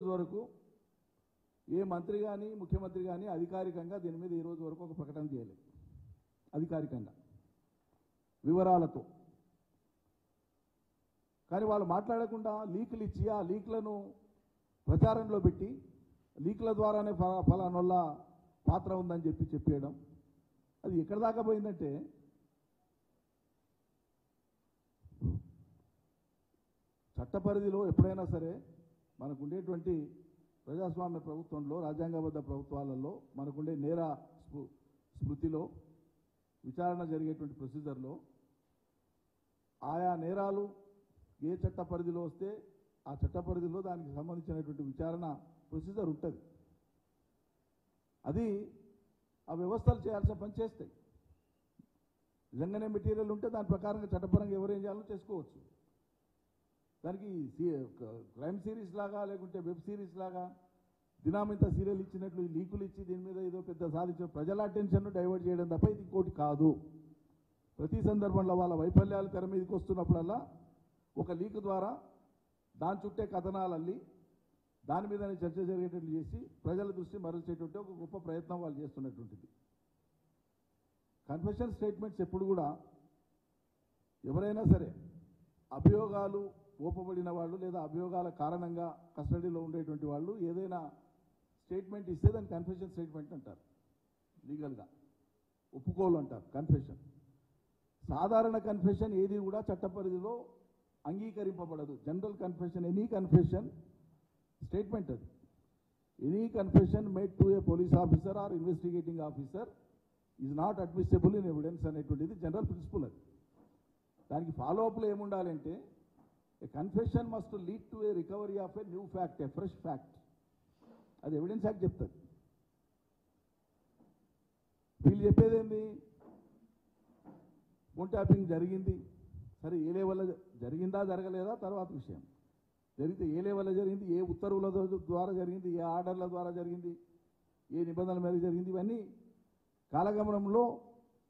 వరకు ఏ మంత్రి కానీ ముఖ్యమంత్రి కానీ అధికారికంగా దీని మీద ఈ రోజు వరకు ఒక ప్రకటన చేయలేదు. అధికారికంగా వివరాలతో. కానీ వాళ్ళు మాట్లాడకుండా లీకులు ఇచ్చి ఆ లీకులను ప్రచారంలో పెట్టి లీకుల ద్వారానే ఫలానోళ్ళ పాత్ర ఉందని చెప్పేయడం అది ఎక్కడ దాకా పోయిందంటే చట్ట పరిధిలో ఎప్పుడైనా సరే మనకు ఉండేటువంటి ప్రజాస్వామ్య ప్రభుత్వంలో రాజ్యాంగబద్ధ ప్రభుత్వాలలో మనకుండే నేర స్మృతిలో విచారణ జరిగేటువంటి ప్రొసీజర్లో ఆయా నేరాలు ఏ చట్ట పరిధిలో వస్తే ఆ చట్ట పరిధిలో దానికి సంబంధించినటువంటి విచారణ ప్రొసీజర్ ఉంటుంది. అది ఆ వ్యవస్థలు చేయాల్సిన పని చేస్తాయి. నిజంగానే మెటీరియల్ ఉంటే దాని ప్రకారంగా చట్టపరంగా ఎవరేం చేయాలో చేసుకోవచ్చు. దానికి క్రైమ్ సిరీస్ లాగా లేకుంటే వెబ్ సిరీస్ లాగా దినామింత సీరియల్ ఇచ్చినట్లు లీకులు ఇచ్చి దీని మీద ఏదో పెద్ద సాధించిన ప్రజల అటెన్షన్ను డైవర్ట్ చేయడం తప్ప ఇది ఇంకోటి కాదు. ప్రతి సందర్భంలో వాళ్ళ వైఫల్యాలు తెర మీదకి వస్తున్నప్పుడల్లా ఒక లీక్ ద్వారా దాని చుట్టే కథనాలల్లి దాని మీదనే చర్చ జరిగేటట్లు చేసి ప్రజల దృష్టి మరల్చేటువంటి ఒక గొప్ప ప్రయత్నం వాళ్ళు చేస్తున్నటువంటిది. కన్ఫెషన్ స్టేట్మెంట్స్ ఎప్పుడు కూడా ఎవరైనా సరే అభియోగాలు ఓపబడిన వాళ్ళు లేదా అభియోగాల కారణంగా కస్టడీలో ఉండేటువంటి వాళ్ళు ఏదైనా స్టేట్మెంట్ ఇస్తే దాన్ని కన్ఫెషన్ స్టేట్మెంట్ అంటారు. లీగల్గా ఒప్పుకోలు అంటారు కన్ఫెషన్. సాధారణ కన్ఫెషన్ ఏది కూడా చట్ట పరిధిలో అంగీకరింపబడదు. General confession, any confession statement అది. Any confession made to a police officer or investigating officer is not admissible in evidence అనేటువంటిది జనరల్ ప్రిన్సిపల్. అది దానికి ఫాలోఅప్లో ఏముండాలంటే a confession must lead to a recovery of a new fact, a fresh fact. అది evidence act చెప్తుంది. వీళ్ళు చెప్పేదేంది, phone tapping జరిగింది, సరే ఏ లెవెల్లో జరిగిందా జరగలేదా తర్వాత విషయం. జరిగితే ఏ లెవెల్లో జరిగింది, ఏ ఉత్తర్వుల ద్వారా జరిగింది, ఏ ఆర్డర్ల ద్వారా జరిగింది, ఏ నిబంధనల మీద జరిగింది, ఇవన్నీ కాలగమనంలో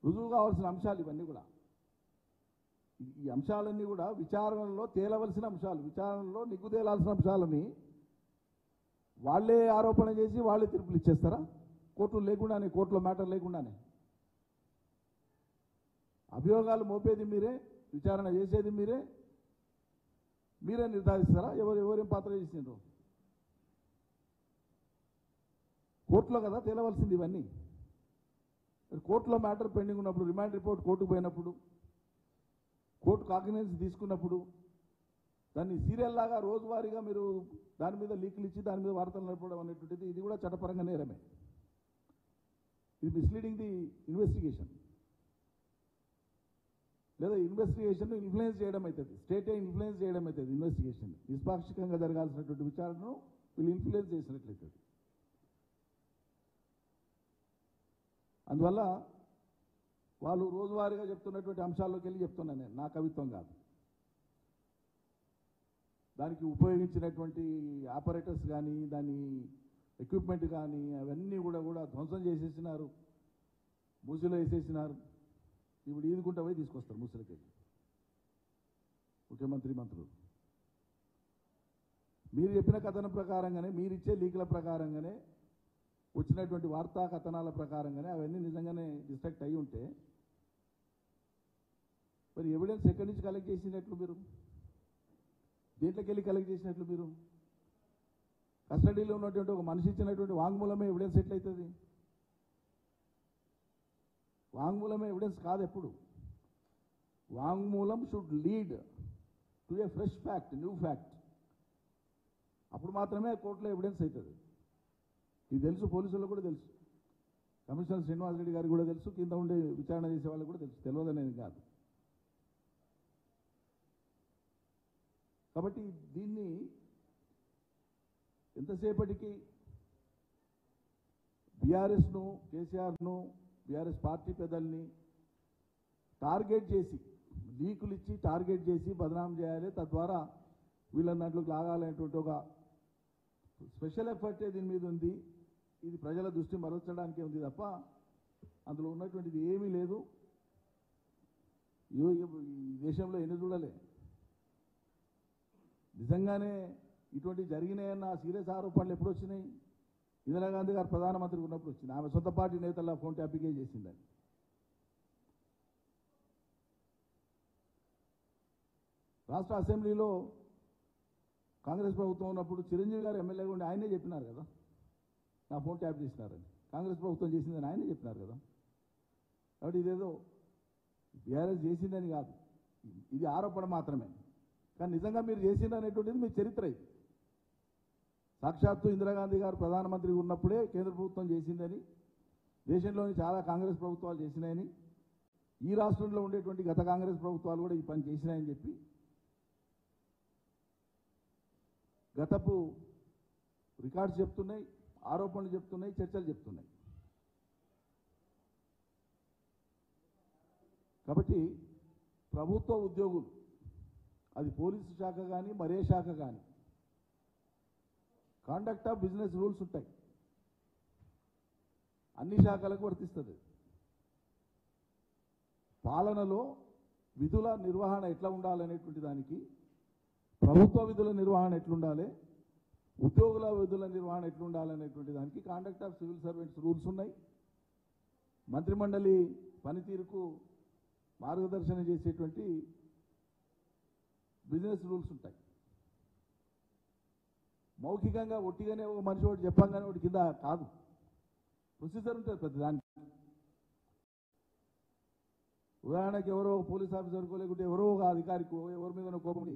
రుజువు కావాల్సిన అంశాలు. ఇవన్నీ కూడా ఈ అంశాలన్నీ కూడా విచారణలో తేలవలసిన అంశాలు, విచారణలో నిగ్గు తేలాల్సిన అంశాలని వాళ్ళే ఆరోపణ చేసి వాళ్ళే తీర్పులు ఇచ్చేస్తారా? కోర్టులు లేకుండానే, కోర్టులో మ్యాటర్ లేకుండానే అభియోగాలు మోపేది మీరే, విచారణ చేసేది మీరే, మీరే నిర్ధారిస్తారా ఎవరేం పాత్ర చేసిండ్రు? కోర్టులో కదా తేలవలసింది ఇవన్నీ. కోర్టులో మ్యాటర్ పెండింగ్ ఉన్నప్పుడు, రిమాండ్ రిపోర్ట్ కోర్టుకు పోయినప్పుడు, కోర్టు కాగ్నిజెన్స్ తీసుకున్నప్పుడు దాన్ని సీరియల్ లాగా రోజువారీగా మీరు దాని మీద లీకులు ఇచ్చి దాని మీద వార్తలు నడపడం అనేటువంటిది ఇది కూడా చట్టపరంగా నేరమే. ఇది మిస్లీడింగ్ ది ఇన్వెస్టిగేషన్, లేదా ఇన్వెస్టిగేషన్ ఇన్ఫ్లుయెన్స్ చేయడం అవుతుంది. స్టేటే ఇన్ఫ్లుయెన్స్ చేయడం అవుతుంది. ఇన్వెస్టిగేషన్ నిష్పాక్షికంగా జరగాల్సినటువంటి విచారణను వీళ్ళు ఇన్ఫ్లుయెన్స్ చేసినట్లయితుంది. అందువల్ల వాళ్ళు రోజువారీగా చెప్తున్నటువంటి అంశాల్లోకి వెళ్ళి చెప్తున్నాను నేను, నా కవిత్వం కాదు. దానికి ఉపయోగించినటువంటి ఆపరేటర్స్ కానీ దాని ఎక్విప్మెంట్ కానీ అవన్నీ కూడా ధ్వంసం చేసేసినారు, మూసిలో వేసేసినారు. ఇప్పుడు ఈదుకుంటా పోయి తీసుకొస్తారు మూసిలకి ముఖ్యమంత్రి మంత్రులు. మీరు చెప్పిన కథనం ప్రకారంగానే, మీరు ఇచ్చే లీకుల ప్రకారంగానే, వచ్చినటువంటి వార్తా కథనాల ప్రకారంగానే అవన్నీ నిజంగానే డిస్ట్రాక్ట్ అయి ఉంటే మరి ఎవిడెన్స్ ఎక్కడి నుంచి కలెక్ట్ చేసినట్లు మీరు? దేంట్లోకి వెళ్ళి కలెక్ట్ చేసినట్లు మీరు? కస్టడీలో ఉన్నటువంటి ఒక మనిషి ఇచ్చినటువంటి వాంగ్మూలమే ఎవిడెన్స్ ఎట్లయితుంది? వాంగ్మూలమే ఎవిడెన్స్ కాదు. ఎప్పుడు వాంగ్మూలం should lead to A fresh fact, new fact. అప్పుడు మాత్రమే కోర్టులో ఎవిడెన్స్ అవుతుంది. ఇది తెలుసు, పోలీసులకు కూడా తెలుసు, కమిషనర్ శ్రీనివాసరెడ్డి గారికి కూడా తెలుసు, కింద ఉండే విచారణ చేసే వాళ్ళకి కూడా తెలుసు. తెలియదనేది కాదు. కాబట్టి దీన్ని ఎంతసేపటికి బీఆర్ఎస్ను, కేసీఆర్ను, బీఆర్ఎస్ పార్టీ పెద్దల్ని టార్గెట్ చేసి లీకులు ఇచ్చి టార్గెట్ చేసి బదనాం చేయాలి, తద్వారా వీళ్ళని దాంట్లోకి లాగాలనేటువంటి ఒక స్పెషల్ ఎఫర్టే దీని మీద ఉంది. ఇది ప్రజల దృష్టి మరల్చడానికే ఉంది తప్ప అందులో ఉన్నటువంటిది ఏమీ లేదు. ఈ దేశంలో ఎన్ని చూడలే. నిజంగానే ఇటువంటి జరిగినాయన్న సీరియస్ ఆరోపణలు ఎప్పుడు వచ్చినాయి? ఇందిరాగాంధీ గారు ప్రధానమంత్రి ఉన్నప్పుడు వచ్చింది. ఆమె సొంత పార్టీ నేతల ఫోన్ ట్యాపింగే చేసిందని. రాష్ట్ర అసెంబ్లీలో కాంగ్రెస్ ప్రభుత్వం ఉన్నప్పుడు చిరంజీవి గారు ఎమ్మెల్యేగా ఉండి ఆయనే చెప్పినారు కదా, నా ఫోన్ ట్యాప్ చేసినారని. కాంగ్రెస్ ప్రభుత్వం చేసిందని ఆయనే చెప్పినారు కదా. కాబట్టి ఇదేదో బీఆర్ఎస్ చేసిందని కాదు, ఇది ఆరోపణ మాత్రమే. కానీ నిజంగా మీరు చేసింది అనేటువంటిది మీ చరిత్ర. ఇది సాక్షాత్తు ఇందిరాగాంధీ గారు ప్రధానమంత్రి ఉన్నప్పుడే కేంద్ర ప్రభుత్వం చేసిందని, దేశంలోని చాలా కాంగ్రెస్ ప్రభుత్వాలు చేసినాయని, ఈ రాష్ట్రంలో ఉండేటువంటి గత కాంగ్రెస్ ప్రభుత్వాలు కూడా ఈ పని చేసినాయని చెప్పి గతపు రికార్డ్స్ చెప్తున్నాయి, ఆరోపణలు చెప్తున్నాయి, చర్చలు చెప్తున్నాయి. కాబట్టి ప్రభుత్వ ఉద్యోగులు, అది పోలీసు శాఖ కానీ మరే శాఖ కానీ, కాండక్ట్ ఆఫ్ బిజినెస్ రూల్స్ ఉంటాయి, అన్ని శాఖలకు వర్తిస్తుంది. పాలనలో విధుల నిర్వహణ ఎట్లా ఉండాలనేటువంటి దానికి, ప్రభుత్వ విధుల నిర్వహణ ఎట్లుండాలి, ఉద్యోగుల విధుల నిర్వహణ ఎట్లుండాలనేటువంటి దానికి conduct of civil servants rules ఉన్నాయి. మంత్రిమండలి పనితీరుకు మార్గదర్శనం చేసేటువంటి బిజినెస్ రూల్స్ ఉంటాయి. మౌఖికంగా ఒట్టిగానే ఒక మనిషి ఒకటి చెప్పంగానే ఒకటి కింద కాదు, ప్రొసీజర్ ఉంటుంది ప్రతి దానికి. ఉదాహరణకి ఎవరో పోలీస్ ఆఫీసర్కో లేకుంటే ఎవరో ఒక అధికారికో ఎవరి మీద కోపం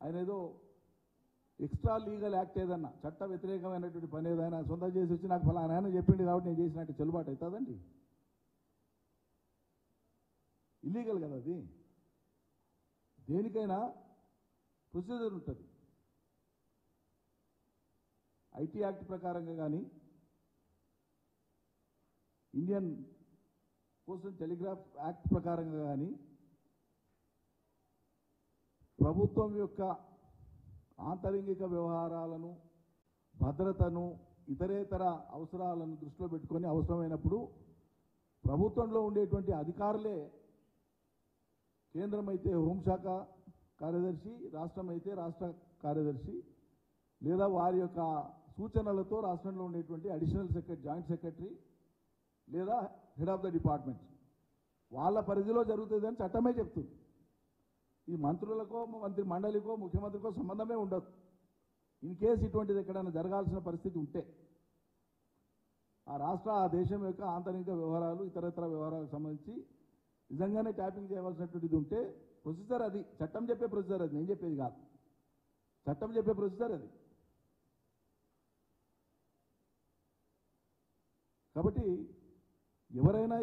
ఆయన ఏదో ఎక్స్ట్రా లీగల్ యాక్ట్ ఏదన్నా చట్ట వ్యతిరేకమైనటువంటి పని ఏదైనా సొంతం చేసి వచ్చి నాకు ఫలానా ఆయన చెప్పింది కాబట్టి నేను చేసినట్టు చెల్లుబాటు అవుతుందండి? ఇల్లీగల్ కదా అది. దేనికైనా ప్రొసీజర్ ఉంటుంది. ఐటీ యాక్ట్ ప్రకారంగా కానీ, Indian post and telegraph act ప్రకారంగా కానీ, ప్రభుత్వం యొక్క ఆంతరింగిక వ్యవహారాలను, భద్రతను, ఇతరేతర అవసరాలను దృష్టిలో పెట్టుకొని అవసరమైనప్పుడు ప్రభుత్వంలో ఉండేటువంటి అధికారులే, కేంద్రం అయితే హోంశాఖ కార్యదర్శి, రాష్ట్రం అయితే రాష్ట్ర కార్యదర్శి, లేదా వారి యొక్క సూచనలతో రాష్ట్రంలో ఉండేటువంటి అడిషనల్ సెక్రటరీ, జాయింట్ సెక్రటరీ లేదా హెడ్ ఆఫ్ ద డిపార్ట్మెంట్ వాళ్ళ పరిధిలో జరుగుతుందని చట్టమే చెప్తుంది. ఈ మంత్రులకో మంత్రి మండలికో ముఖ్యమంత్రికో సంబంధమే ఉండదు. ఇన్ కేసు ఇటువంటిది ఎక్కడైనా జరగాల్సిన పరిస్థితి ఉంటే ఆ రాష్ట్ర, ఆ దేశం యొక్క ఆంతరిక వ్యవహారాలు, ఇతరత్ర వ్యవహారాలకు సంబంధించి నిజంగానే ట్యాపింగ్ చేయవలసినటువంటిది ఉంటే ప్రొసీజర్ అది. చట్టం చెప్పే ప్రొసీజర్ అది, నేను చెప్పేది కాదు. చట్టం చెప్పే ప్రొసీజర్ అది. కాబట్టి ఎవరైనా